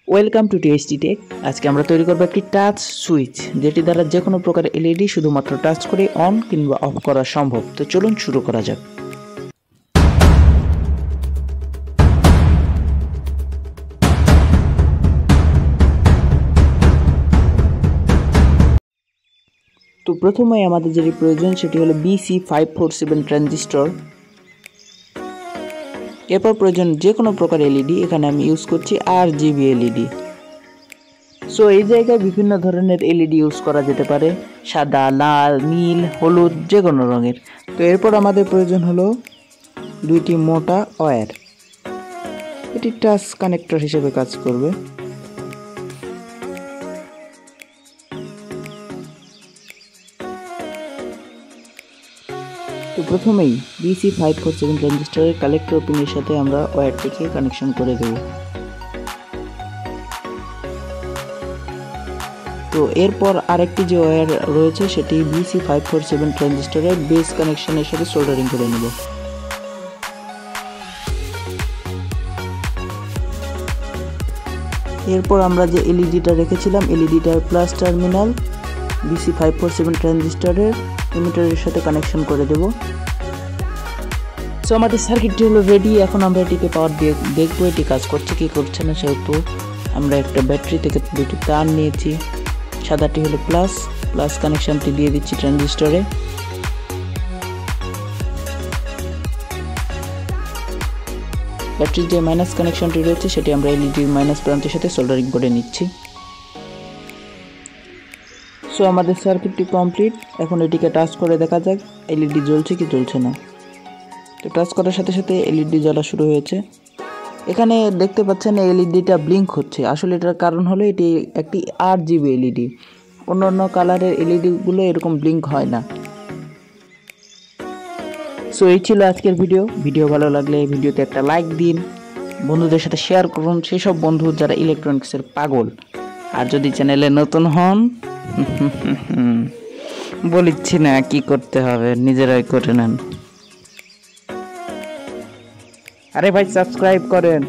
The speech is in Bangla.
Welcome to TST take. আজকে আমরা তৈরি করব একটি টাচ সুইচ, যেটি দ্বারা যে কোনো প্রকার এলইডি শুধুমাত্র টাচ করে অন কিংবা অফ করা সম্ভব। তো চলুন শুরু করা যাক। তো প্রথমেই আমাদের যেটি প্রয়োজন সেটি হলো BC547 ট্রানজিস্টর। এরপর প্রয়োজন যে কোনো প্রকার এলইডি, এখানে আমি ইউজ করছি RGB এলইডি। সো এই জায়গায় বিভিন্ন ধরনের এলইডি ইউজ করা যেতে পারে, সাদা, লাল, নীল, হলুদ, যে কোনো রঙের। তো এরপর আমাদের প্রয়োজন হলো দুইটি মোটা ওয়্যার, এটি টাচ কানেক্টর হিসেবে কাজ করবে। তো প্রথমেই BC547 ট্রানজিস্টরের কালেক্টর পিনের সাথে আমরা ওয়্যারটিকে কানেকশন করে দেব। তো এরপর আরেকটি যে ওয়্যার রয়েছে সেটি BC547 ট্রানজিস্টরের বেস কানেকশনের সাথে সোল্ডারিং করে নেব। এরপর আমরা যে এলইডিটা রেখেছিলাম, এলইডিটার প্লাস টার্মিনাল BC547 ট্রানজিস্টরের ইমিটারের সাথে কানেকশন করে দেব। সো আমাদের সার্কিটটি হলো রেডি। এখন আমরা এটিকে পাওয়ার দিয়ে দেখবো এটি কাজ করছে কি করছে না। সেহেতু আমরা একটা ব্যাটারি থেকে দুটি তার নিয়েছি, সাদাটি হলো প্লাস কানেকশনটি দিয়ে দিচ্ছি ট্রানজিস্টরে। ব্যাটারির যে মাইনাস কানেকশনটি রয়েছে সেটি আমরা এলইডির মাইনাস প্রান্তের সাথে সোল্ডারিং করে নিচ্ছি। সো আমাদের সার্কিটটি কমপ্লিট। এখন এটিকে টাচ করে দেখা যাক এলইডি জ্বলছে কি জ্বলছে না। তো টাচ করার সাথে সাথে এলইডি জ্বলা শুরু হয়েছে। এখানে দেখতে পাচ্ছেন এলইডিটা ব্লিঙ্ক হচ্ছে। আসলে এটার কারণ হলো এটি একটি RGB এলইডি, অন্য কালারের এলইডিগুলো এরকম ব্লিঙ্ক হয় না। সো এই ছিল আজকের ভিডিও ভালো লাগলে এই ভিডিওতে একটা লাইক দিন, বন্ধুদের সাথে শেয়ার করুন, সেসব বন্ধু যারা ইলেকট্রনিক্সের পাগল। আর যদি চ্যানেলে নতুন হন, বলিচ্ছি না কি করতে হবে, নিজেরাই করে নেন। আরে ভাই সাবস্ক্রাইব করেন।